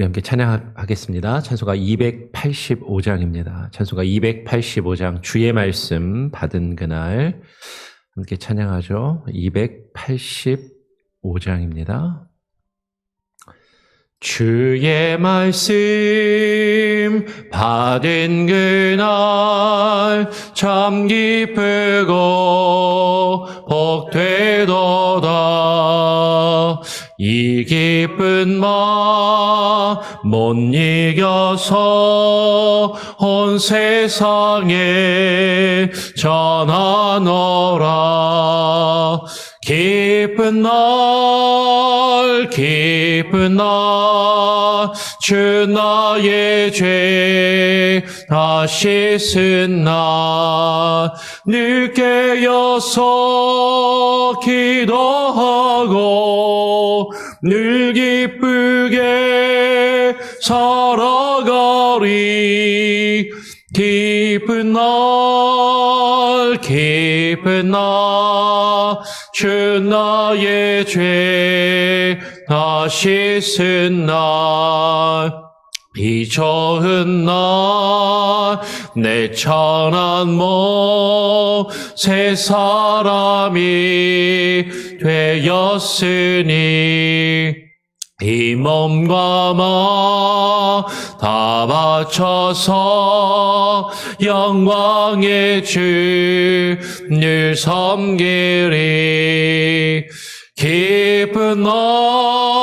우리 함께 찬양하겠습니다. 찬송가 285장입니다. 찬송가 285장 주의 말씀 받은 그날 함께 찬양하죠. 285장입니다. 주의 말씀 받은 그날 참 기쁘고 복되도다. 이 기쁜 마음 못 이겨서 온 세상에 전하노라. 기쁜 날 주 나의 죄 다 씻은 날 늘 깨어서 기도하고 늘 기쁘게 살아가리. 기쁜 날 주 나의 죄 다 씻은 날 이 좋은 날 내 천한 몸 새 사람이 되었으니 이 몸과 마음 다 바쳐서 영광의 주 늘 섬기리. 기쁜 날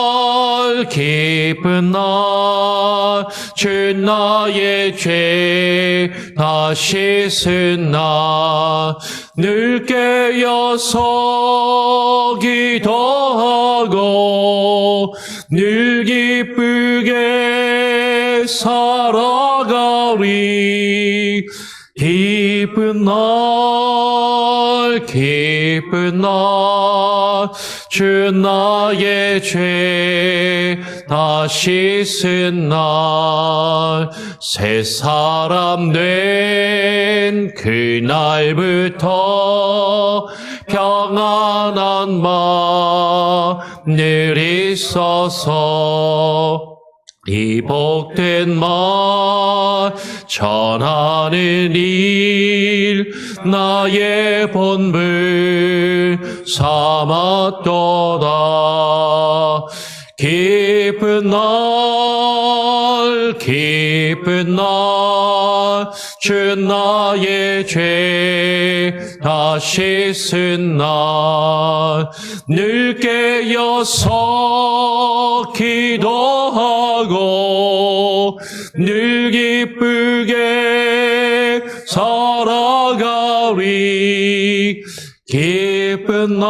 주 나의 죄 다 씻은 날 늘 깨어서 기도하고 늘 기쁘게 살아가리. 기쁜 날 주 나의 죄 다 씻은 날 새 사람 된 그날부터 평안한 마음 늘 있어서 이 복된 말 전하는 일 나의 본분 삼았도다. 기쁜 날 주 나의 죄 다 씻은 날 늘 깨어서 기도하고 늘 기쁘게 살아가리. 기쁜 날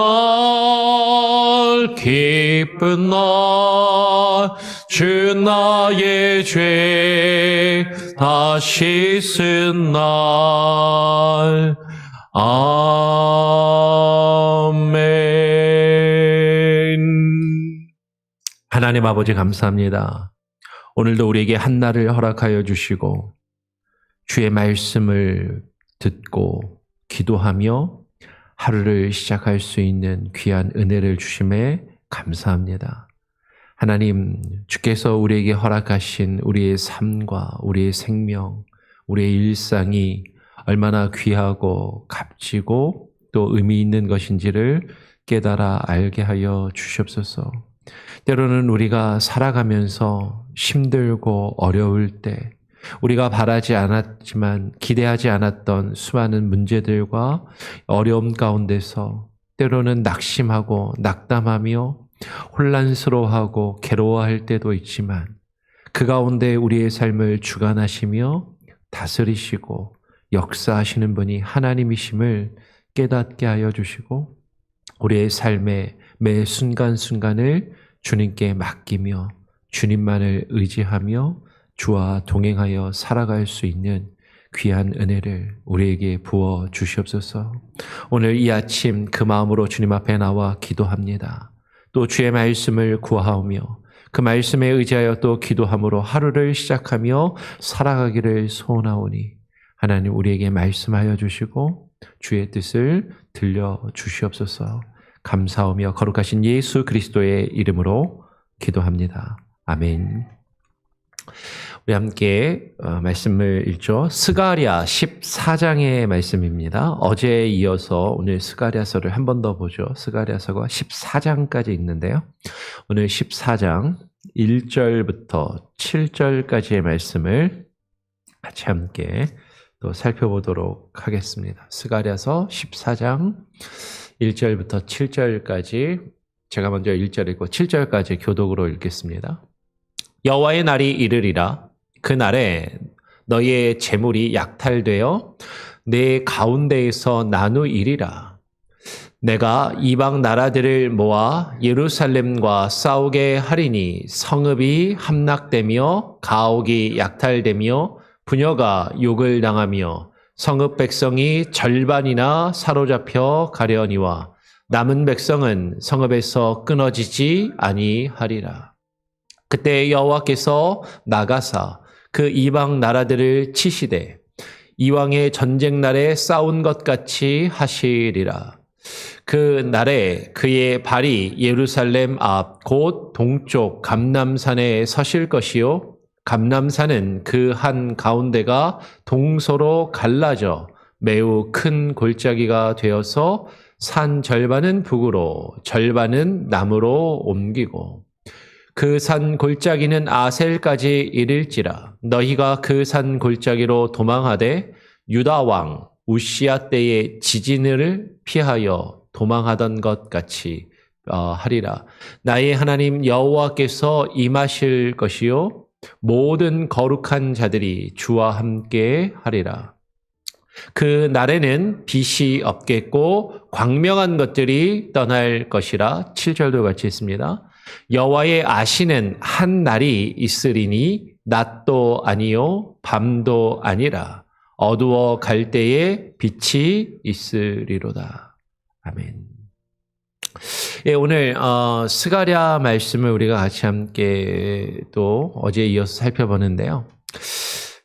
주 나의 죄 다 씻은 날. 아멘. 하나님 아버지 감사합니다. 오늘도 우리에게 한날을 허락하여 주시고 주의 말씀을 듣고 기도하며 하루를 시작할 수 있는 귀한 은혜를 주심에 감사합니다. 하나님, 주께서 우리에게 허락하신 우리의 삶과 우리의 생명, 우리의 일상이 얼마나 귀하고 값지고 또 의미 있는 것인지를 깨달아 알게 하여 주시옵소서. 때로는 우리가 살아가면서 힘들고 어려울 때 우리가 바라지 않았지만 기대하지 않았던 수많은 문제들과 어려움 가운데서 때로는 낙심하고 낙담하며 혼란스러워하고 괴로워할 때도 있지만 그 가운데 우리의 삶을 주관하시며 다스리시고 역사하시는 분이 하나님이심을 깨닫게 하여 주시고 우리의 삶의 매 순간순간을 주님께 맡기며 주님만을 의지하며 주와 동행하여 살아갈 수 있는 귀한 은혜를 우리에게 부어 주시옵소서. 오늘 이 아침 그 마음으로 주님 앞에 나와 기도합니다. 또 주의 말씀을 구하오며 그 말씀에 의지하여 또 기도함으로 하루를 시작하며 살아가기를 소원하오니 하나님 우리에게 말씀하여 주시고 주의 뜻을 들려 주시옵소서. 감사하며 거룩하신 예수 그리스도의 이름으로 기도합니다. 아멘. 우리 함께 말씀을 읽죠. 스가랴 14장의 말씀입니다. 어제에 이어서 오늘 스가랴서를 한 번 더 보죠. 스가랴서가 14장까지 있는데요. 오늘 14장 1절부터 7절까지의 말씀을 같이 함께 또 살펴보도록 하겠습니다. 스가랴서 14장 1절부터 7절까지 제가 먼저 1절 읽고 7절까지 교독으로 읽겠습니다. 여호와의 날이 이르리라. 그 날에 너희의 재물이 약탈되어 내 가운데에서 나누이리라. 내가 이방 나라들을 모아 예루살렘과 싸우게 하리니 성읍이 함락되며 가옥이 약탈되며 부녀가 욕을 당하며 성읍 백성이 절반이나 사로잡혀 가려니와 남은 백성은 성읍에서 끊어지지 아니하리라. 그때 여호와께서 나가사 그 이방 나라들을 치시되 이왕의 전쟁 날에 싸운 것 같이 하시리라. 그 날에 그의 발이 예루살렘 앞 곧 동쪽 감람산에 서실 것이요 감람산은 그 한 가운데가 동서로 갈라져 매우 큰 골짜기가 되어서 산 절반은 북으로 절반은 남으로 옮기고 그 산 골짜기는 아셀까지 이를지라. 너희가 그 산 골짜기로 도망하되 유다 왕 우시야 때의 지진을 피하여 도망하던 것 같이 하리라. 나의 하나님 여호와께서 임하실 것이요 모든 거룩한 자들이 주와 함께 하리라. 그 날에는 빛이 없겠고 광명한 것들이 떠날 것이라. 7절도 같이 있습니다. 여호와의 아시는 한 날이 있으리니 낮도 아니요 밤도 아니라 어두워 갈 때에 빛이 있으리로다. 아멘. 예, 오늘 스가랴 말씀을 우리가 같이 함께 또 어제에 이어서 살펴보는데요.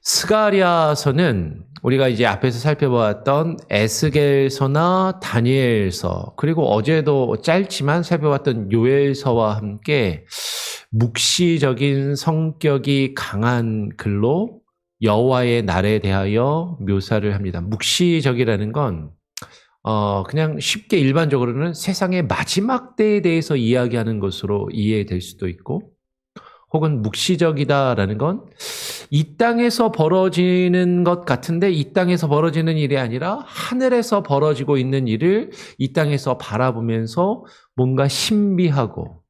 스가랴서는 우리가 이제 앞에서 살펴보았던 에스겔서나 다니엘서 그리고 어제도 짧지만 살펴봤던 요엘서와 함께 묵시적인 성격이 강한 글로 여호와의 날에 대하여 묘사를 합니다. 묵시적이라는 건 그냥 쉽게 일반적으로는 세상의 마지막 때에 대해서 이야기하는 것으로 이해될 수도 있고 혹은 묵시적이다라는 건 이 땅에서 벌어지는 것 같은데 이 땅에서 벌어지는 일이 아니라 하늘에서 벌어지고 있는 일을 이 땅에서 바라보면서 뭔가 신비하고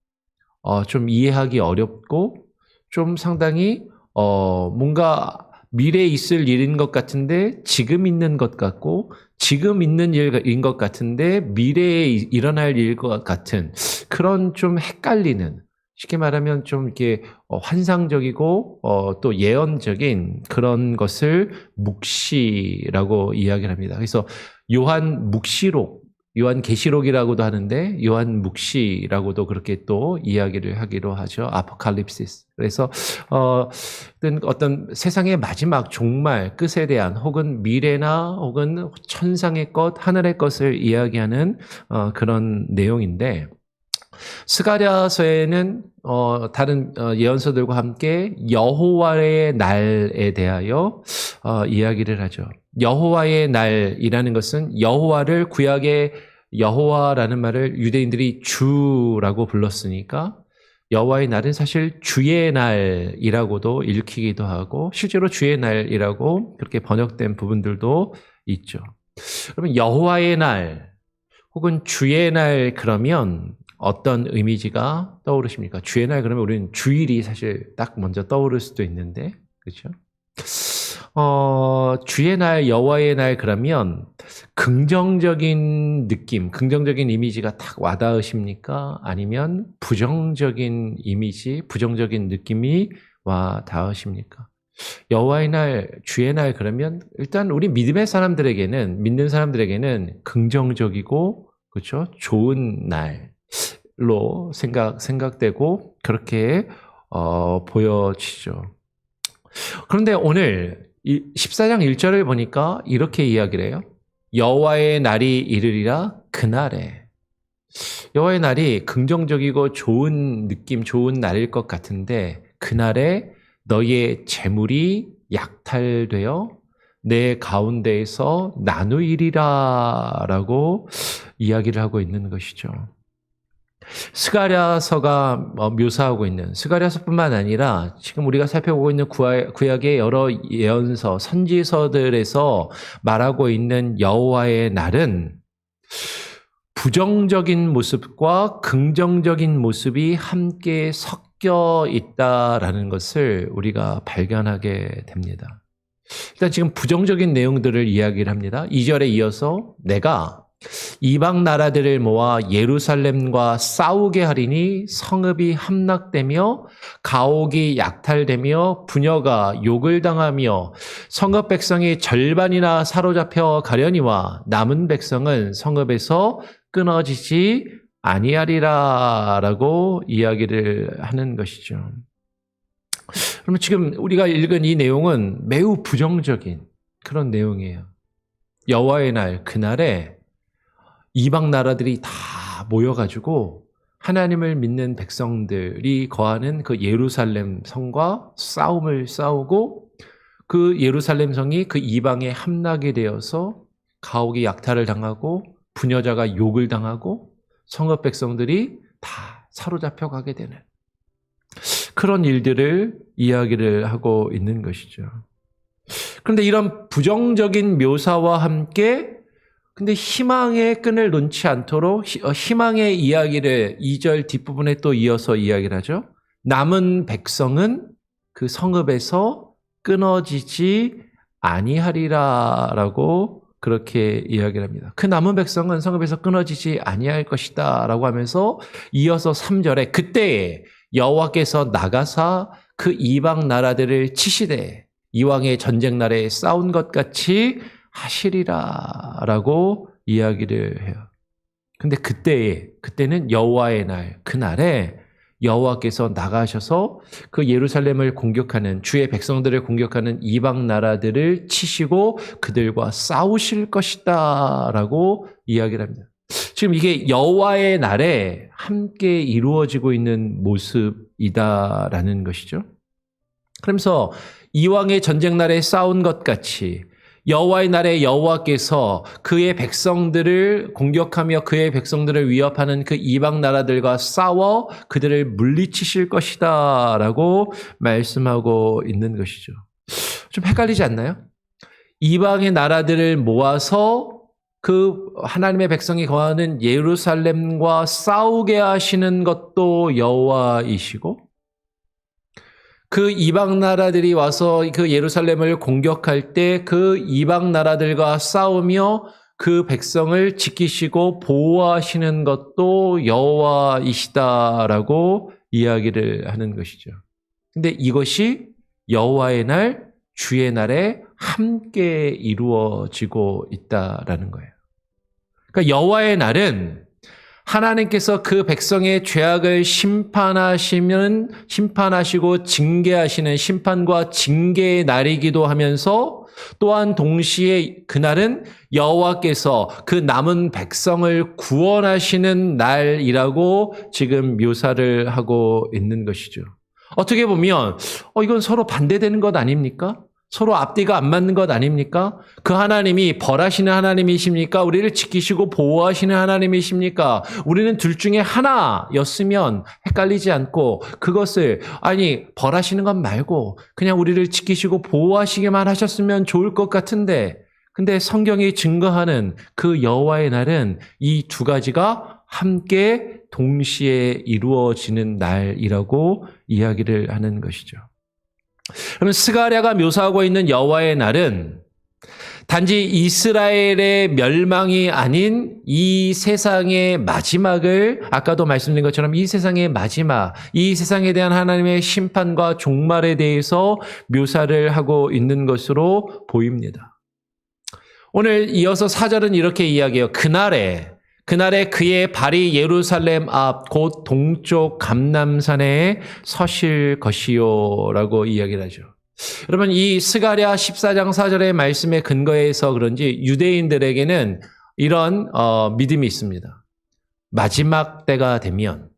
좀 이해하기 어렵고 좀 상당히 뭔가 미래에 있을 일인 것 같은데 지금 있는 것 같고 지금 있는 일인 것 같은데 미래에 일어날 일인 것 같은 그런 좀 헷갈리는 쉽게 말하면 좀 이렇게 환상적이고 또 예언적인 그런 것을 묵시라고 이야기를 합니다. 그래서 요한 묵시록, 요한 계시록이라고도 하는데 요한 묵시라고도 그렇게 또 이야기를 하기로 하죠. 아포칼립시스. 그래서 어떤 세상의 마지막 종말 끝에 대한 혹은 미래나 혹은 천상의 것, 하늘의 것을 이야기하는 그런 내용인데 스가랴서에는 다른 예언서들과 함께 여호와의 날에 대하여 이야기를 하죠. 여호와의 날이라는 것은 여호와를 구약의 여호와라는 말을 유대인들이 주라고 불렀으니까 여호와의 날은 사실 주의 날이라고도 읽히기도 하고 실제로 주의 날이라고 그렇게 번역된 부분들도 있죠. 그러면 여호와의 날 혹은 주의 날 그러면 어떤 이미지가 떠오르십니까? 주의 날 그러면 우리는 주일이 사실 딱 먼저 떠오를 수도 있는데 그렇죠? 주의 날, 여호와의 날 그러면 긍정적인 느낌, 긍정적인 이미지가 딱 와닿으십니까? 아니면 부정적인 이미지, 부정적인 느낌이 와닿으십니까? 여호와의 날, 주의 날 그러면 일단 우리 믿음의 사람들에게는 믿는 사람들에게는 긍정적이고 그렇죠? 좋은 날로 생각되고 그렇게 보여지죠. 그런데 오늘 14장 1절을 보니까 이렇게 이야기를 해요. 여호와의 날이 이르리라 그날에. 여호와의 날이 긍정적이고 좋은 느낌, 좋은 날일 것 같은데 그날에 너희의 재물이 약탈되어 내 가운데에서 나누이리라 라고 이야기를 하고 있는 것이죠. 스가랴서가 묘사하고 있는, 스가랴서뿐만 아니라 지금 우리가 살펴보고 있는 구약의 여러 예언서, 선지서들에서 말하고 있는 여호와의 날은 부정적인 모습과 긍정적인 모습이 함께 섞여 있다라는 것을 우리가 발견하게 됩니다. 일단 지금 부정적인 내용들을 이야기를 합니다. 2절에 이어서 내가 이방 나라들을 모아 예루살렘과 싸우게 하리니 성읍이 함락되며 가옥이 약탈되며 부녀가 욕을 당하며 성읍 백성이 절반이나 사로잡혀 가려니와 남은 백성은 성읍에서 끊어지지 아니하리라 라고 이야기를 하는 것이죠. 그러면 지금 우리가 읽은 이 내용은 매우 부정적인 그런 내용이에요. 여호와의 날, 그날에 이방 나라들이 다 모여가지고 하나님을 믿는 백성들이 거하는 그 예루살렘 성과 싸움을 싸우고 그 예루살렘 성이 그 이방에 함락이 되어서 가옥이 약탈을 당하고 부녀자가 욕을 당하고 성읍 백성들이 다 사로잡혀 가게 되는 그런 일들을 이야기를 하고 있는 것이죠. 그런데 이런 부정적인 묘사와 함께 근데 희망의 끈을 놓지 않도록 희망의 이야기를 2절 뒷부분에 또 이어서 이야기를 하죠. 남은 백성은 그 성읍에서 끊어지지 아니하리라라고 그렇게 이야기를 합니다. 그 남은 백성은 성읍에서 끊어지지 아니할 것이다 라고 하면서 이어서 3절에 그때에 여호와께서 나가사 그 이방 나라들을 치시되 이왕의 전쟁 날에 싸운 것 같이 하시리라 라고 이야기를 해요. 근데 그때는 여호와의 날, 그날에 여호와께서 나가셔서 그 예루살렘을 공격하는 주의 백성들을 공격하는 이방 나라들을 치시고 그들과 싸우실 것이다 라고 이야기를 합니다. 지금 이게 여호와의 날에 함께 이루어지고 있는 모습이다라는 것이죠. 그러면서 이왕의 전쟁 날에 싸운 것 같이 여호와의 날에 여호와께서 그의 백성들을 공격하며 그의 백성들을 위협하는 그 이방 나라들과 싸워 그들을 물리치실 것이다 라고 말씀하고 있는 것이죠. 좀 헷갈리지 않나요? 이방의 나라들을 모아서 그 하나님의 백성이 거하는 예루살렘과 싸우게 하시는 것도 여호와이시고 그 이방 나라들이 와서 그 예루살렘을 공격할 때 그 이방 나라들과 싸우며 그 백성을 지키시고 보호하시는 것도 여호와이시다라고 이야기를 하는 것이죠. 근데 이것이 여호와의 날, 주의 날에 함께 이루어지고 있다라는 거예요. 그러니까 여호와의 날은 하나님께서 그 백성의 죄악을 심판하시고 징계하시는 심판과 징계의 날이기도 하면서 또한 동시에 그날은 여호와께서 그 남은 백성을 구원하시는 날이라고 지금 묘사를 하고 있는 것이죠. 어떻게 보면 이건 서로 반대되는 것 아닙니까? 서로 앞뒤가 안 맞는 것 아닙니까? 그 하나님이 벌하시는 하나님이십니까? 우리를 지키시고 보호하시는 하나님이십니까? 우리는 둘 중에 하나였으면 헷갈리지 않고 그것을 벌하시는 것 말고 그냥 우리를 지키시고 보호하시기만 하셨으면 좋을 것 같은데 근데 성경이 증거하는 그 여호와의 날은 이 두 가지가 함께 동시에 이루어지는 날이라고 이야기를 하는 것이죠. 그러면 스가랴가 묘사하고 있는 여호와의 날은 단지 이스라엘의 멸망이 아닌 이 세상의 마지막을 아까도 말씀드린 것처럼 이 세상의 마지막, 이 세상에 대한 하나님의 심판과 종말에 대해서 묘사를 하고 있는 것으로 보입니다. 오늘 이어서 4절은 이렇게 이야기해요. 그날에 그의 발이 예루살렘 앞 곧 동쪽 감람산에 서실 것이요 라고 이야기를 하죠. 여러분 이 스가랴 14장 4절의 말씀에 근거해서 그런지 유대인들에게는 이런 믿음이 있습니다. 마지막 때가 되면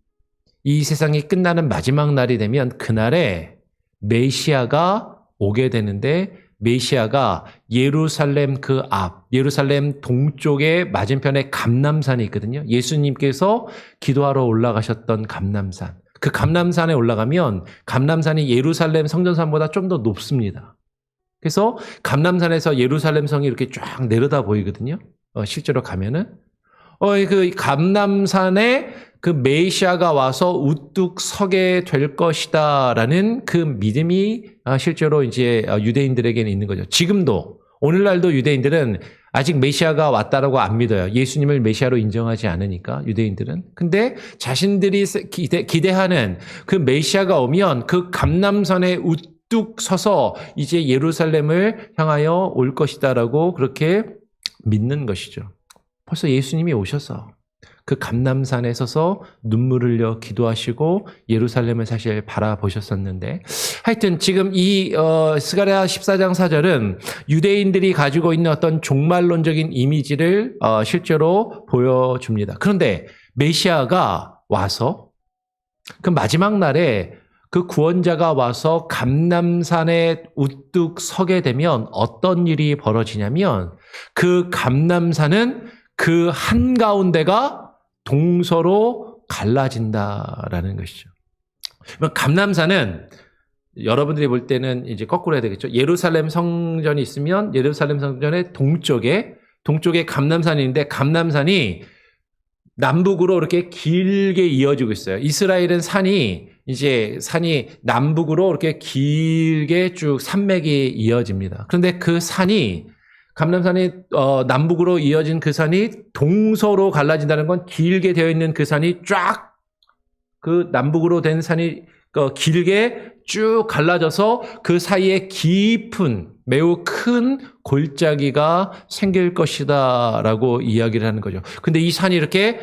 이 세상이 끝나는 마지막 날이 되면 그날에 메시아가 오게 되는데 메시아가 예루살렘 그 앞, 예루살렘 동쪽에 맞은편에 감람산이 있거든요. 예수님께서 기도하러 올라가셨던 감람산. 그 감람산에 올라가면 감람산이 예루살렘 성전산보다 좀 더 높습니다. 그래서 감람산에서 예루살렘 성이 이렇게 쫙 내려다 보이거든요. 실제로 가면은. 그 감람산에 그 메시아가 와서 우뚝 서게 될 것이다라는 그 믿음이 실제로 이제 유대인들에게는 있는 거죠. 지금도 오늘날도 유대인들은 아직 메시아가 왔다라고 안 믿어요. 예수님을 메시아로 인정하지 않으니까 유대인들은. 근데 자신들이 기대하는 그 메시아가 오면 그 감람산에 우뚝 서서 이제 예루살렘을 향하여 올 것이다라고 그렇게 믿는 것이죠. 벌써 예수님이 오셔서 그 감람산에 서서 눈물을 흘려 기도하시고 예루살렘을 사실 바라보셨었는데 하여튼 지금 이 스가랴 14장 4절은 유대인들이 가지고 있는 어떤 종말론적인 이미지를 실제로 보여줍니다. 그런데 메시아가 와서 그 마지막 날에 그 구원자가 와서 감람산에 우뚝 서게 되면 어떤 일이 벌어지냐면 그 감람산은 그 한가운데가 동서로 갈라진다라는 것이죠. 감람산은 여러분들이 볼 때는 이제 거꾸로 해야 되겠죠. 예루살렘 성전이 있으면 예루살렘 성전의 동쪽에 감람산이 있는데 감람산이 남북으로 이렇게 길게 이어지고 있어요. 이스라엘은 산이 남북으로 이렇게 길게 쭉 산맥이 이어집니다. 그런데 그 산이 감람산이 남북으로 이어진 그 산이 동서로 갈라진다는 건 길게 되어 있는 그 산이 쫙 그 남북으로 된 산이 길게 쭉 갈라져서 그 사이에 깊은 매우 큰 골짜기가 생길 것이다라고 이야기를 하는 거죠. 근데 이 산이 이렇게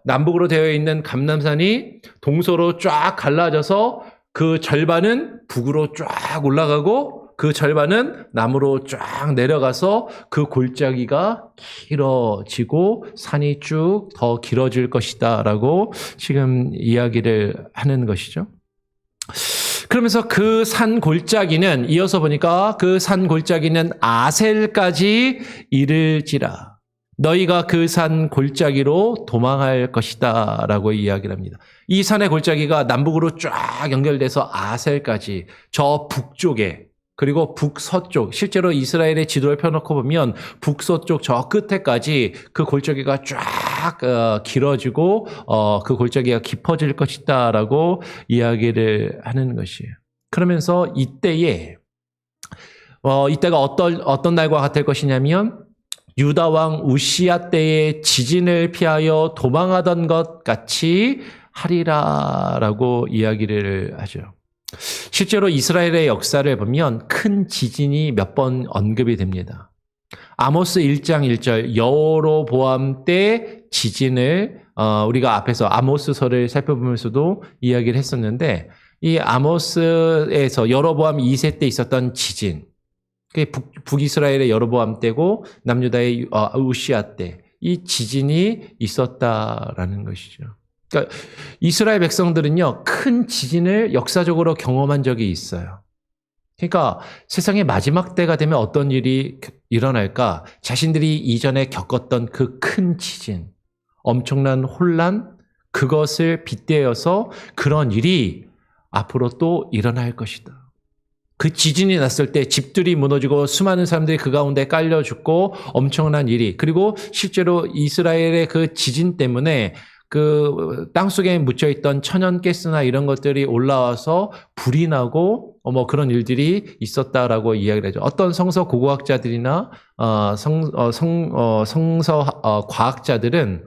남북으로 되어 있는 감람산이 동서로 쫙 갈라져서 그 절반은 북으로 쫙 올라가고 그 절반은 남으로 쫙 내려가서 그 골짜기가 길어지고 산이 쭉 더 길어질 것이다라고 지금 이야기를 하는 것이죠. 그러면서 그 산 골짜기는 이어서 보니까 그 산 골짜기는 아셀까지 이를지라. 너희가 그 산 골짜기로 도망할 것이다 라고 이야기를 합니다. 이 산의 골짜기가 남북으로 쫙 연결돼서 아셀까지 저 북쪽에 그리고 북서쪽, 실제로 이스라엘의 지도를 펴놓고 보면 북서쪽 저 끝에까지 그 골짜기가 쫙 길어지고 그 골짜기가 깊어질 것이다 라고 이야기를 하는 것이에요. 그러면서 이때가 어떤 날과 같을 것이냐면 유다 왕 우시야 때의 지진을 피하여 도망하던 것 같이 하리라라고 이야기를 하죠. 실제로 이스라엘의 역사를 보면 큰 지진이 몇 번 언급이 됩니다. 아모스 1장 1절 여로보암 때 지진을 우리가 앞에서 아모스서를 살펴보면서도 이야기를 했었는데 이 아모스에서 여로보암 2세 때 있었던 지진, 북이스라엘의 여로보암 때고 남유다의 우시야 때 이 지진이 있었다라는 것이죠. 그러니까 이스라엘 백성들은요, 큰 지진을 역사적으로 경험한 적이 있어요. 그러니까 세상의 마지막 때가 되면 어떤 일이 일어날까? 자신들이 이전에 겪었던 그 큰 지진, 엄청난 혼란, 그것을 빗대어서 그런 일이 앞으로 또 일어날 것이다. 그 지진이 났을 때 집들이 무너지고 수많은 사람들이 그 가운데 깔려 죽고 엄청난 일이, 그리고 실제로 이스라엘의 그 지진 때문에 그 땅속에 묻혀있던 천연가스나 이런 것들이 올라와서 불이 나고 그런 일들이 있었다라고 이야기를 하죠. 어떤 성서 고고학자들이나 성서 과학자들은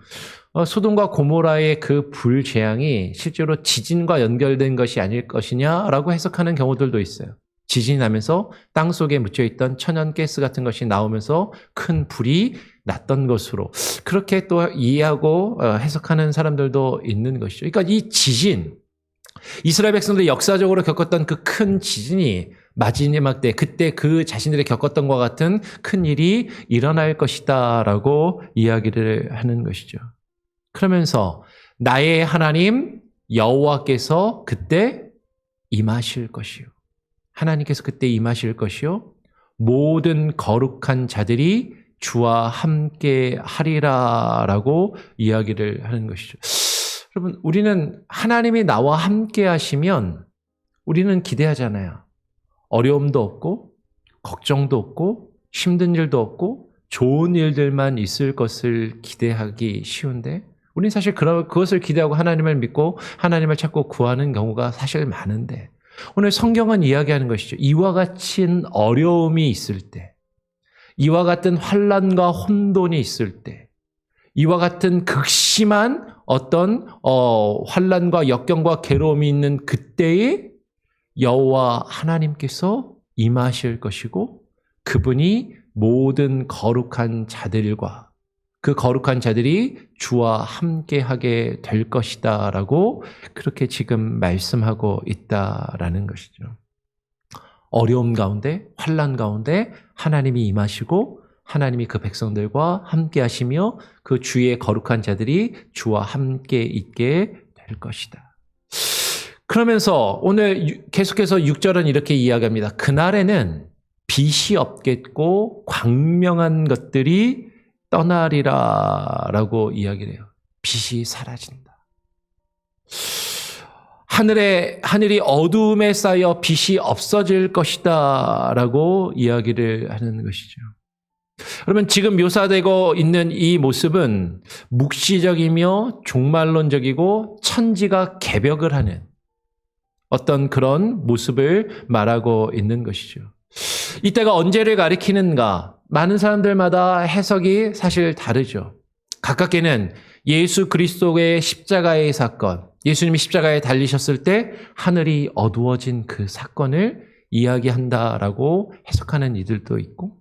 소돔과 고모라의 그 불재앙이 실제로 지진과 연결된 것이 아닐 것이냐라고 해석하는 경우들도 있어요. 지진이 나면서 땅속에 묻혀있던 천연가스 같은 것이 나오면서 큰 불이 났던 것으로 그렇게 또 이해하고 해석하는 사람들도 있는 것이죠. 그러니까 이 지진, 이스라엘 백성들이 역사적으로 겪었던 그 큰 지진이 마지막 때 그때 그 자신들이 겪었던 것과 같은 큰 일이 일어날 것이다라고 이야기를 하는 것이죠. 그러면서 나의 하나님 여호와께서 그때 임하실 것이요. 하나님께서 그때 임하실 것이요. 모든 거룩한 자들이 주와 함께 하리라라고 이야기를 하는 것이죠. 여러분, 우리는 하나님이 나와 함께 하시면 우리는 기대하잖아요. 어려움도 없고 걱정도 없고 힘든 일도 없고 좋은 일들만 있을 것을 기대하기 쉬운데 우리는 사실 그것을 기대하고 하나님을 믿고 하나님을 찾고 구하는 경우가 사실 많은데 오늘 성경은 이야기하는 것이죠. 이와 같은 어려움이 있을 때, 이와 같은 환난과 혼돈이 있을 때, 이와 같은 극심한 어떤 환난과 역경과 괴로움이 있는 그때에 여호와 하나님께서 임하실 것이고 그분이 모든 거룩한 자들과 그 거룩한 자들이 주와 함께하게 될 것이다 라고 그렇게 지금 말씀하고 있다라는 것이죠. 어려움 가운데 환난 가운데 하나님이 임하시고 하나님이 그 백성들과 함께 하시며 그 주의 거룩한 자들이 주와 함께 있게 될 것이다. 그러면서 오늘 계속해서 6절은 이렇게 이야기합니다. 그날에는 빛이 없겠고 광명한 것들이 떠나리라 라고 이야기를 해요. 빛이 사라진다. 하늘이 어두움에 쌓여 빛이 없어질 것이다 라고 이야기를 하는 것이죠. 그러면 지금 묘사되고 있는 이 모습은 묵시적이며 종말론적이고 천지가 개벽을 하는 어떤 그런 모습을 말하고 있는 것이죠. 이때가 언제를 가리키는가? 많은 사람들마다 해석이 사실 다르죠. 가깝게는 예수 그리스도의 십자가의 사건, 예수님이 십자가에 달리셨을 때 하늘이 어두워진 그 사건을 이야기한다라고 해석하는 이들도 있고,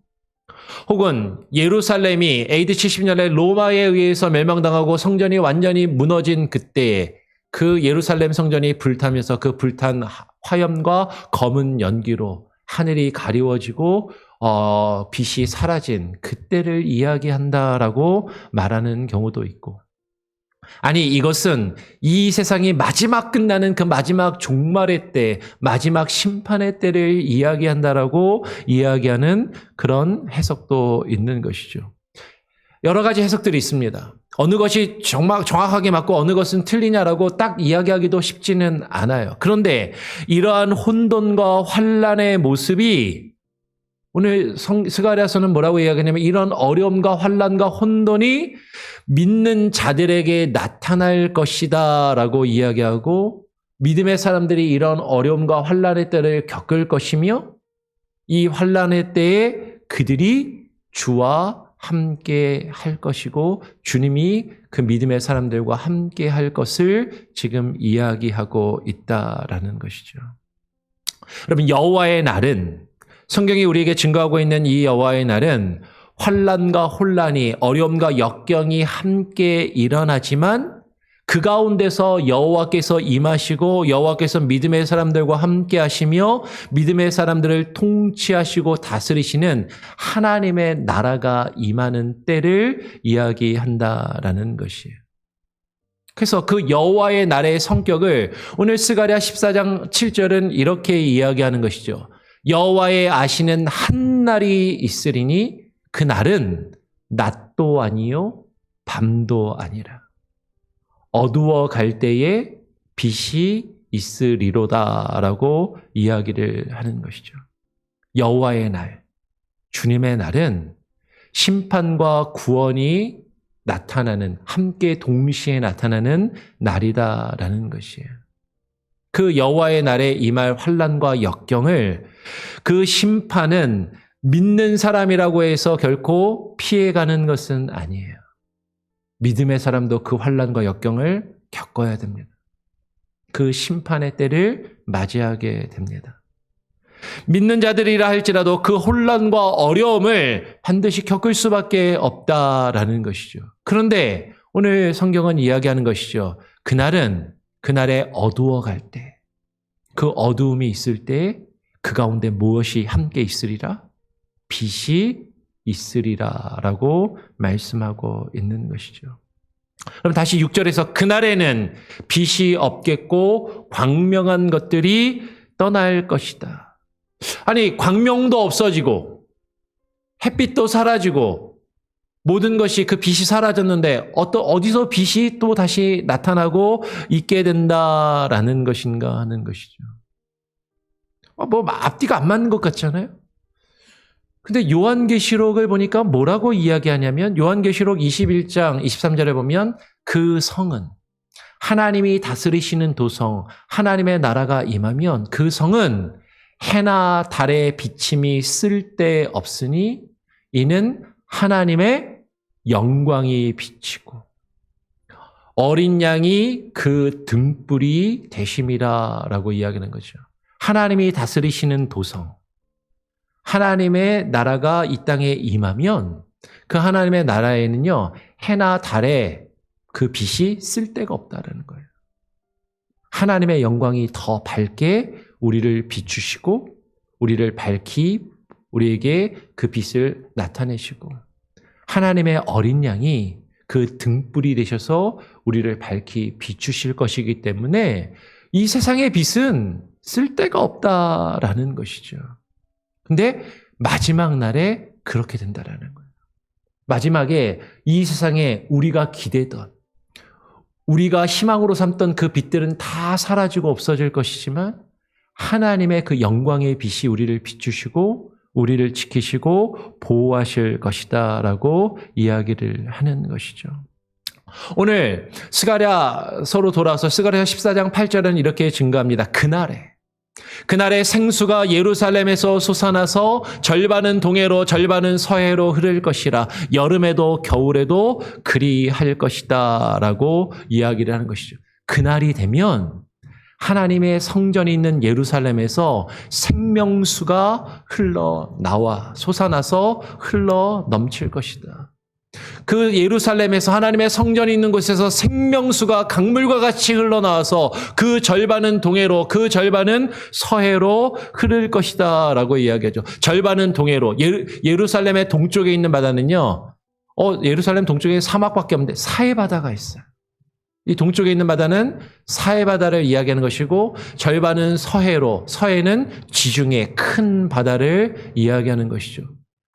혹은 예루살렘이 AD 70년에 로마에 의해서 멸망당하고 성전이 완전히 무너진 그때에 그 예루살렘 성전이 불타면서 그 불탄 화염과 검은 연기로 하늘이 가리워지고 빛이 사라진 그때를 이야기한다라고 말하는 경우도 있고, 아니 이것은 이 세상이 마지막 끝나는 그 마지막 종말의 때, 마지막 심판의 때를 이야기한다라고 이야기하는 그런 해석도 있는 것이죠. 여러 가지 해석들이 있습니다. 어느 것이 정확하게 맞고 어느 것은 틀리냐라고 딱 이야기하기도 쉽지는 않아요. 그런데 이러한 혼돈과 환란의 모습이 오늘 스가랴서는 뭐라고 이야기하냐면 이런 어려움과 환란과 혼돈이 믿는 자들에게 나타날 것이다 라고 이야기하고, 믿음의 사람들이 이런 어려움과 환란의 때를 겪을 것이며 이 환란의 때에 그들이 주와 함께 할 것이고 주님이 그 믿음의 사람들과 함께 할 것을 지금 이야기하고 있다라는 것이죠. 여러분, 여호와의 날은, 성경이 우리에게 증거하고 있는 이 여호와의 날은 환난과 혼란이, 어려움과 역경이 함께 일어나지만 그 가운데서 여호와께서 임하시고 여호와께서 믿음의 사람들과 함께 하시며 믿음의 사람들을 통치하시고 다스리시는 하나님의 나라가 임하는 때를 이야기한다라는 것이에요. 그래서 그 여호와의 날의 성격을 오늘 스가랴 14장 7절은 이렇게 이야기하는 것이죠. 여호와의 아시는 한 날이 있으리니 그 날은 낮도 아니요 밤도 아니라 어두워 갈 때에 빛이 있으리로다라고 이야기를 하는 것이죠. 여호와의 날, 주님의 날은 심판과 구원이 나타나는, 함께 동시에 나타나는 날이다라는 것이에요. 그 여호와의 날에 임할 환난과 역경을, 그 심판은 믿는 사람이라고 해서 결코 피해가는 것은 아니에요. 믿음의 사람도 그 환난과 역경을 겪어야 됩니다. 그 심판의 때를 맞이하게 됩니다. 믿는 자들이라 할지라도 그 혼란과 어려움을 반드시 겪을 수밖에 없다라는 것이죠. 그런데 오늘 성경은 이야기하는 것이죠. 그날에 어두워갈 때, 그 어두움이 있을 때 그 가운데 무엇이 함께 있으리라? 빛이 있으리라라고 말씀하고 있는 것이죠. 그럼 다시 6절에서 그날에는 빛이 없겠고 광명한 것들이 떠날 것이다. 아니, 광명도 없어지고 햇빛도 사라지고 모든 것이 그 빛이 사라졌는데 어디서 빛이 또 다시 나타나고 있게 된다라는 것인가 하는 것이죠. 뭐 앞뒤가 안 맞는 것 같잖아요. 근데 요한계시록을 보니까 뭐라고 이야기하냐면 요한계시록 21장 23절에 보면 그 성은 하나님이 다스리시는 도성, 하나님의 나라가 임하면 그 성은 해나 달의 비침이 쓸데없으니 이는 하나님의 영광이 비치고 어린 양이 그 등불이 되심이라라고 이야기하는 거죠. 하나님이 다스리시는 도성, 하나님의 나라가 이 땅에 임하면 그 하나님의 나라에는요, 해나 달에 그 빛이 쓸데가 없다라는 거예요. 하나님의 영광이 더 밝게 우리를 비추시고 우리를 밝히 우리에게 그 빛을 나타내시고 하나님의 어린 양이 그 등불이 되셔서 우리를 밝히 비추실 것이기 때문에 이 세상의 빛은 쓸데가 없다라는 것이죠. 근데 마지막 날에 그렇게 된다라는 거예요. 마지막에 이 세상에 우리가 기대던 우리가 희망으로 삼던 그 빛들은 다 사라지고 없어질 것이지만 하나님의 그 영광의 빛이 우리를 비추시고 우리를 지키시고 보호하실 것이다 라고 이야기를 하는 것이죠. 오늘 스가랴서로 돌아와서 스가랴 14장 8절은 이렇게 증가합니다. 그날에 생수가 예루살렘에서 솟아나서 절반은 동해로 절반은 서해로 흐를 것이라 여름에도 겨울에도 그리할 것이다 라고 이야기를 하는 것이죠. 그날이 되면 하나님의 성전이 있는 예루살렘에서 생명수가 흘러나와 솟아나서 흘러 넘칠 것이다. 그 예루살렘에서 하나님의 성전이 있는 곳에서 생명수가 강물과 같이 흘러나와서 그 절반은 동해로 그 절반은 서해로 흐를 것이다 라고 이야기하죠. 절반은 동해로. 예루살렘의 동쪽에 있는 바다는요, 예루살렘 동쪽에 사막밖에 없는데 사해바다가 있어요. 이 동쪽에 있는 바다는 사해바다를 이야기하는 것이고 절반은 서해로, 서해는 지중해 큰 바다를 이야기하는 것이죠.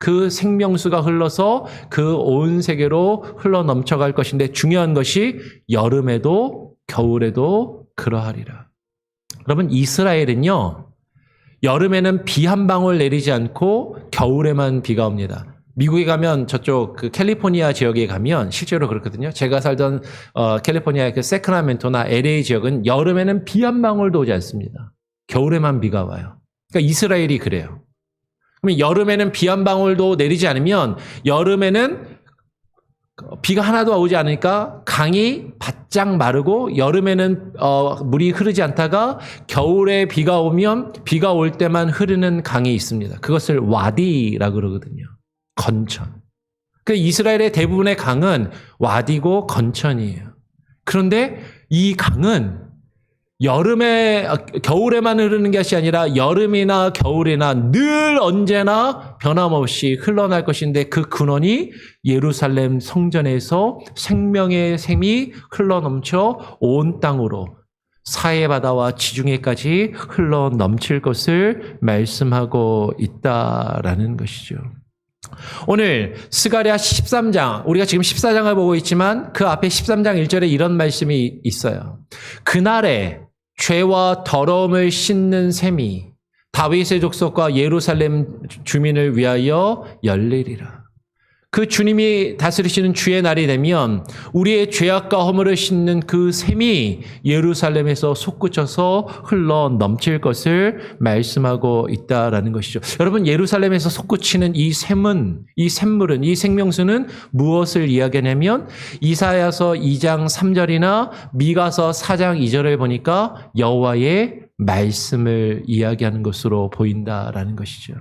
그 생명수가 흘러서 그 온 세계로 흘러 넘쳐갈 것인데 중요한 것이 여름에도 겨울에도 그러하리라. 여러분, 이스라엘은요, 여름에는 비 한 방울 내리지 않고 겨울에만 비가 옵니다. 미국에 가면 저쪽 그 캘리포니아 지역에 가면 실제로 그렇거든요. 제가 살던 캘리포니아의 그 세크라멘토나 LA 지역은 여름에는 비 한 방울도 오지 않습니다. 겨울에만 비가 와요. 그러니까 이스라엘이 그래요. 그러면 여름에는 비 한 방울도 내리지 않으면 여름에는 비가 하나도 오지 않으니까 강이 바짝 마르고 여름에는 물이 흐르지 않다가 겨울에 비가 오면 비가 올 때만 흐르는 강이 있습니다. 그것을 와디라고 그러거든요. 건천. 그 이스라엘의 대부분의 강은 와디고 건천이에요. 그런데 이 강은 겨울에만 흐르는 것이 아니라 여름이나 겨울이나 늘 언제나 변함없이 흘러날 것인데 그 근원이 예루살렘 성전에서 생명의 샘이 흘러넘쳐 온 땅으로 사해바다와 지중해까지 흘러 넘칠 것을 말씀하고 있다라는 것이죠. 오늘 스가랴 13장, 우리가 지금 14장을 보고 있지만 그 앞에 13장 1절에 이런 말씀이 있어요. 그날에 죄와 더러움을 씻는 샘이 다윗의 족속과 예루살렘 주민을 위하여 열리리라. 그 주님이 다스리시는 주의 날이 되면 우리의 죄악과 허물을 씻는 그 샘이 예루살렘에서 솟구쳐서 흘러 넘칠 것을 말씀하고 있다라는 것이죠. 여러분, 예루살렘에서 솟구치는 이 샘은, 이 샘물은, 이 생명수는 무엇을 이야기하냐면 이사야서 2장 3절이나 미가서 4장 2절을 보니까 여호와의 말씀을 이야기하는 것으로 보인다라는 것이죠.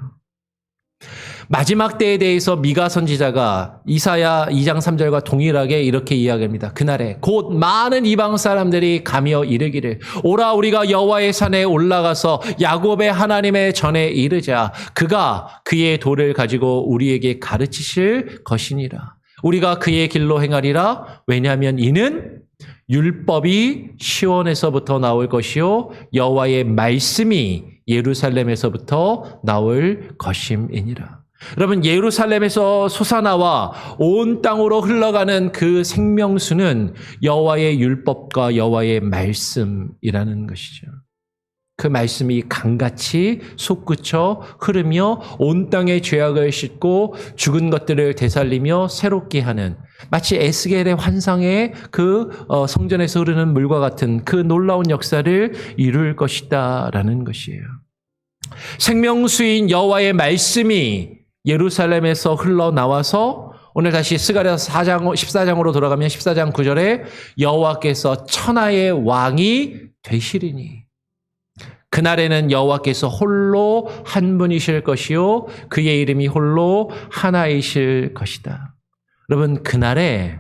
마지막 때에 대해서 미가 선지자가 이사야 2장 3절과 동일하게 이렇게 이야기합니다. 그날에 곧 많은 이방 사람들이 가며 이르기를 오라 우리가 여호와의 산에 올라가서 야곱의 하나님의 전에 이르자. 그가 그의 도를 가지고 우리에게 가르치실 것이니라. 우리가 그의 길로 행하리라. 왜냐하면 이는 율법이 시온에서부터 나올 것이요 여호와의 말씀이 예루살렘에서부터 나올 것임이니라. 여러분, 예루살렘에서 솟아나와 온 땅으로 흘러가는 그 생명수는 여호와의 율법과 여호와의 말씀이라는 것이죠. 그 말씀이 강같이 솟구쳐 흐르며 온 땅의 죄악을 씻고 죽은 것들을 되살리며 새롭게 하는, 마치 에스겔의 환상의 그 성전에서 흐르는 물과 같은 그 놀라운 역사를 이룰 것이다 라는 것이에요. 생명수인 여호와의 말씀이 예루살렘에서 흘러나와서, 오늘 다시 스가랴서 14장으로 돌아가면 14장 9절에 여호와께서 천하의 왕이 되시리니 그날에는 여호와께서 홀로 한 분이실 것이요 그의 이름이 홀로 하나이실 것이다. 여러분, 그날에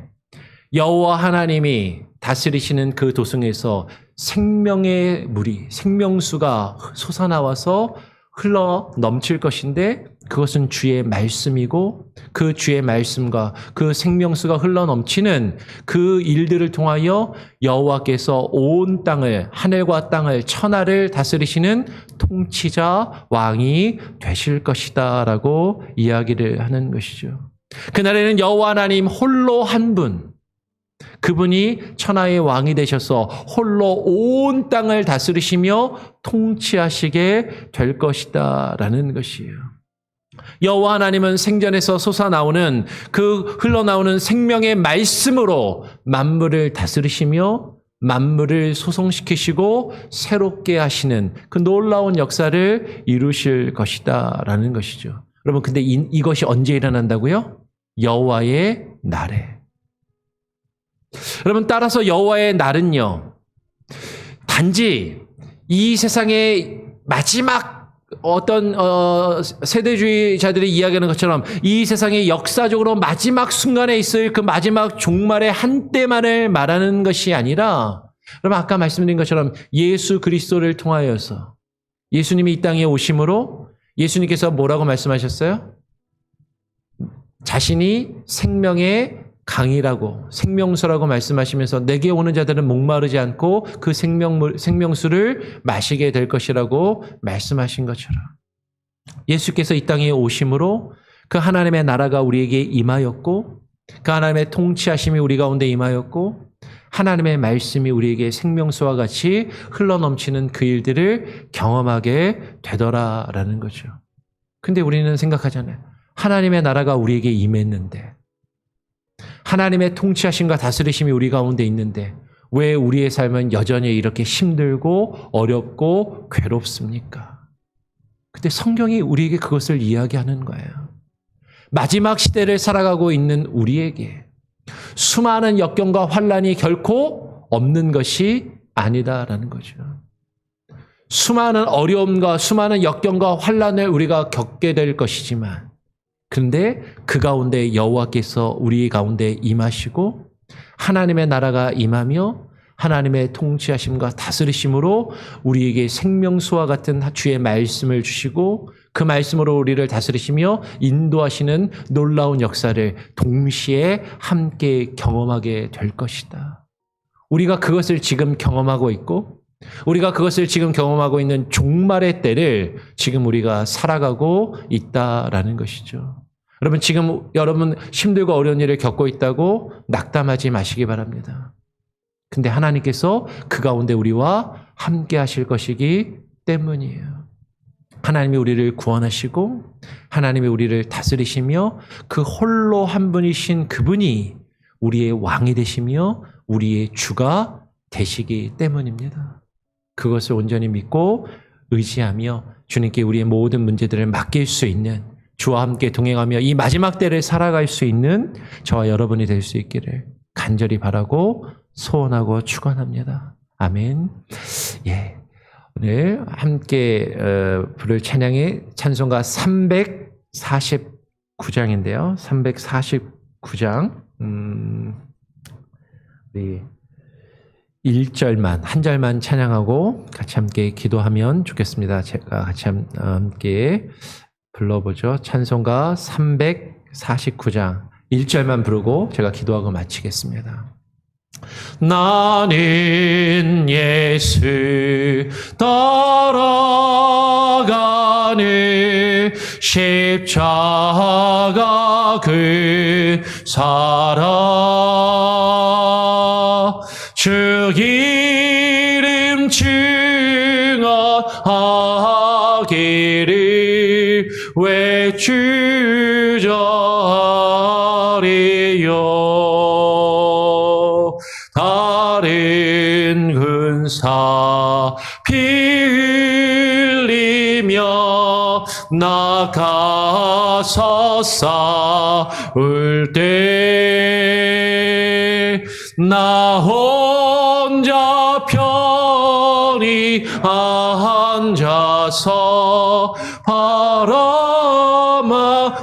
여호와 하나님이 다스리시는 그 도성에서 생명의 물이, 생명수가 솟아나와서 흘러 넘칠 것인데, 그것은 주의 말씀이고 그 주의 말씀과 그 생명수가 흘러 넘치는 그 일들을 통하여 여호와께서 온 땅을, 하늘과 땅을, 천하를 다스리시는 통치자, 왕이 되실 것이다 라고 이야기를 하는 것이죠. 그날에는 여호와 하나님 홀로 한 분, 그분이 천하의 왕이 되셔서 홀로 온 땅을 다스리시며 통치하시게 될 것이다 라는 것이에요. 여호와 하나님은 생전에서 솟아나오는 그 흘러나오는 생명의 말씀으로 만물을 다스리시며 만물을 소성시키시고 새롭게 하시는 그 놀라운 역사를 이루실 것이다 라는 것이죠. 여러분, 근데 이것이 언제 일어난다고요? 여호와의 날에. 여러분, 따라서 여호와의 날은요, 단지 이 세상의 마지막 어떤 세대주의자들이 이야기하는 것처럼 이 세상의 역사적으로 마지막 순간에 있을 그 마지막 종말의 한때만을 말하는 것이 아니라, 여러분, 아까 말씀드린 것처럼 예수 그리스도를 통하여서 예수님이 이 땅에 오심으로 예수님께서 뭐라고 말씀하셨어요? 자신이 생명의 강이라고, 생명수라고 말씀하시면서 내게 오는 자들은 목마르지 않고 그 생명수를 마시게 될 것이라고 말씀하신 것처럼, 예수께서 이 땅에 오심으로 그 하나님의 나라가 우리에게 임하였고, 그 하나님의 통치하심이 우리 가운데 임하였고, 하나님의 말씀이 우리에게 생명수와 같이 흘러넘치는 그 일들을 경험하게 되더라라는 거죠. 근데 우리는 생각하잖아요. 하나님의 나라가 우리에게 임했는데, 하나님의 통치하심과 다스리심이 우리 가운데 있는데 왜 우리의 삶은 여전히 이렇게 힘들고 어렵고 괴롭습니까? 근데 성경이 우리에게 그것을 이야기하는 거예요. 마지막 시대를 살아가고 있는 우리에게 수많은 역경과 환난이 결코 없는 것이 아니다라는 거죠. 수많은 어려움과 수많은 역경과 환난을 우리가 겪게 될 것이지만, 그런데 그 가운데 여호와께서 우리 가운데 임하시고 하나님의 나라가 임하며 하나님의 통치하심과 다스리심으로 우리에게 생명수와 같은 주의 말씀을 주시고 그 말씀으로 우리를 다스리시며 인도하시는 놀라운 역사를 동시에 함께 경험하게 될 것이다. 우리가 그것을 지금 경험하고 있고, 우리가 그것을 지금 경험하고 있는 종말의 때를 지금 우리가 살아가고 있다라는 것이죠. 여러분, 지금 여러분 힘들고 어려운 일을 겪고 있다고 낙담하지 마시기 바랍니다. 근데 하나님께서 그 가운데 우리와 함께 하실 것이기 때문이에요. 하나님이 우리를 구원하시고 하나님이 우리를 다스리시며 그 홀로 한 분이신 그분이 우리의 왕이 되시며 우리의 주가 되시기 때문입니다. 그것을 온전히 믿고 의지하며 주님께 우리의 모든 문제들을 맡길 수 있는, 주와 함께 동행하며 이 마지막 때를 살아갈 수 있는 저와 여러분이 될 수 있기를 간절히 바라고 소원하고 축원합니다. 아멘. 예, 오늘 함께 부를 찬양의 찬송가 349장인데요. 349장 우리 1절만, 한 절만 찬양하고 같이 함께 기도하면 좋겠습니다. 제가 같이 함께 불러보죠. 찬송가 349장 1절만 부르고 제가 기도하고 마치겠습니다. 나는 예수 따라가네 십자가 그 사랑 주 이름 증언하기를 외치자리요 다른 군사 피 흘리며 나가서 싸울 때 나 혼자 편히 앉아서 바라만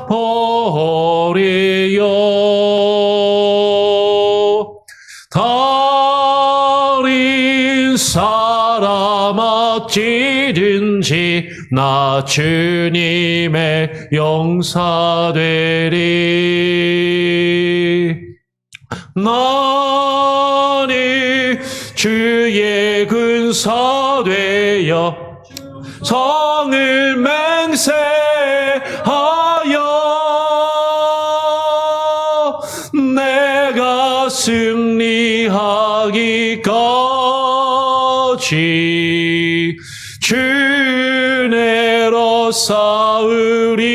보리요 다른 사람 어찌든지 나 주님의 용사되리 나는 주의 군사 되어 성을 맹세하여 내가 승리하기까지 주내로 싸우리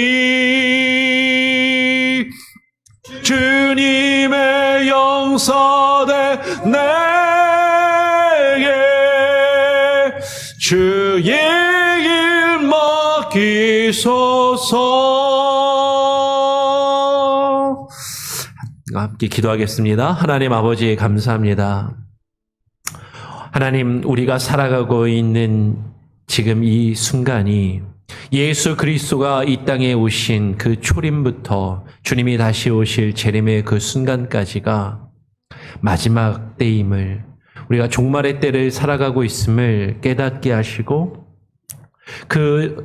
주님의 용사대 내게 주의 길 맡기소서. 함께 기도하겠습니다. 하나님 아버지 감사합니다. 하나님 우리가 살아가고 있는 지금 이 순간이 예수 그리스도가 이 땅에 오신 그 초림부터 주님이 다시 오실 재림의 그 순간까지가 마지막 때임을 우리가 종말의 때를 살아가고 있음을 깨닫게 하시고 그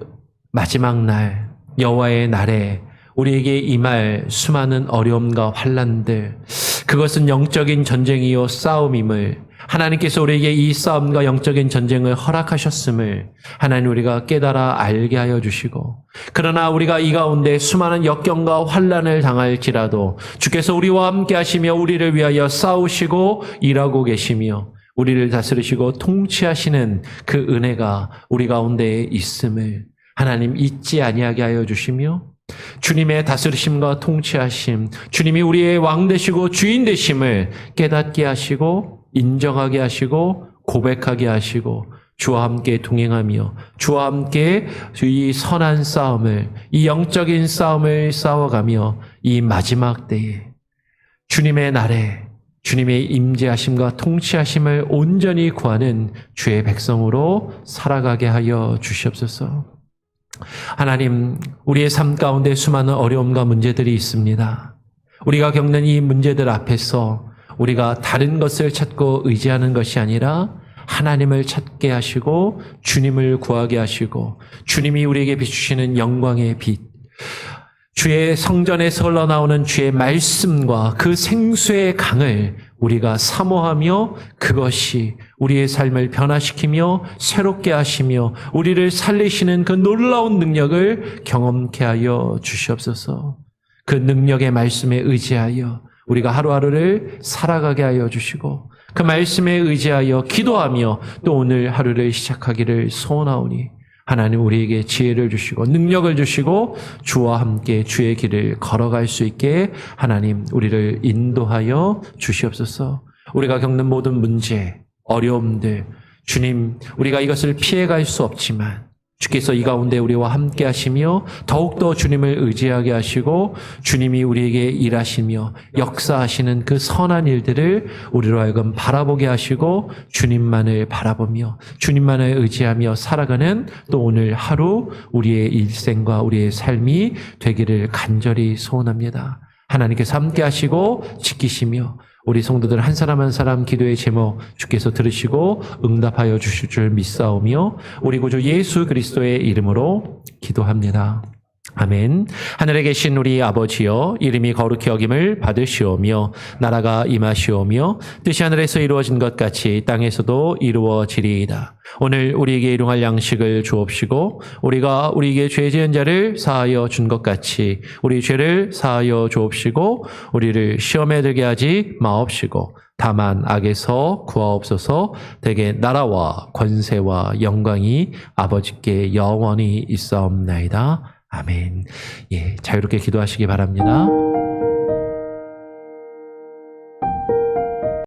마지막 날 여호와의 날에 우리에게 임할 수많은 어려움과 환난들 그것은 영적인 전쟁이요 싸움임을 하나님께서 우리에게 이 싸움과 영적인 전쟁을 허락하셨음을 하나님 우리가 깨달아 알게 하여 주시고 그러나 우리가 이 가운데 수많은 역경과 환난을 당할지라도 주께서 우리와 함께 하시며 우리를 위하여 싸우시고 일하고 계시며 우리를 다스리시고 통치하시는 그 은혜가 우리 가운데에 있음을 하나님 잊지 아니하게 하여 주시며 주님의 다스리심과 통치하심 주님이 우리의 왕 되시고 주인 되심을 깨닫게 하시고 인정하게 하시고 고백하게 하시고 주와 함께 동행하며 주와 함께 이 선한 싸움을 이 영적인 싸움을 싸워가며 이 마지막 때에 주님의 날에 주님의 임재하심과 통치하심을 온전히 구하는 주의 백성으로 살아가게 하여 주시옵소서. 하나님 우리의 삶 가운데 수많은 어려움과 문제들이 있습니다. 우리가 겪는 이 문제들 앞에서 우리가 다른 것을 찾고 의지하는 것이 아니라 하나님을 찾게 하시고 주님을 구하게 하시고 주님이 우리에게 비추시는 영광의 빛 주의 성전에서 흘러나오는 주의 말씀과 그 생수의 강을 우리가 사모하며 그것이 우리의 삶을 변화시키며 새롭게 하시며 우리를 살리시는 그 놀라운 능력을 경험케 하여 주시옵소서. 그 능력의 말씀에 의지하여 우리가 하루하루를 살아가게 하여 주시고 그 말씀에 의지하여 기도하며 또 오늘 하루를 시작하기를 소원하오니 하나님 우리에게 지혜를 주시고 능력을 주시고 주와 함께 주의 길을 걸어갈 수 있게 하나님 우리를 인도하여 주시옵소서. 우리가 겪는 모든 문제, 어려움들 주님 우리가 이것을 피해갈 수 없지만 주께서 이 가운데 우리와 함께 하시며 더욱더 주님을 의지하게 하시고 주님이 우리에게 일하시며 역사하시는 그 선한 일들을 우리로 하여금 바라보게 하시고 주님만을 바라보며 주님만을 의지하며 살아가는 또 오늘 하루 우리의 일생과 우리의 삶이 되기를 간절히 소원합니다. 하나님께서 함께 하시고 지키시며 우리 성도들 한 사람 한 사람 기도의 제목 주께서 들으시고 응답하여 주실 줄 믿사오며 우리 구주 예수 그리스도의 이름으로 기도합니다. 아멘. 하늘에 계신 우리 아버지여, 이름이 거룩히 여김을 받으시오며 나라가 임하시오며 뜻이 하늘에서 이루어진 것 같이 땅에서도 이루어지리이다. 오늘 우리에게 일용할 양식을 주옵시고 우리가 우리에게 죄 지은 자를 사하여 준 것 같이 우리 죄를 사하여 주옵시고 우리를 시험에 들게 하지 마옵시고 다만 악에서 구하옵소서. 대개 나라와 권세와 영광이 아버지께 영원히 있사옵나이다. 아멘. 예, 자유롭게 기도하시기 바랍니다.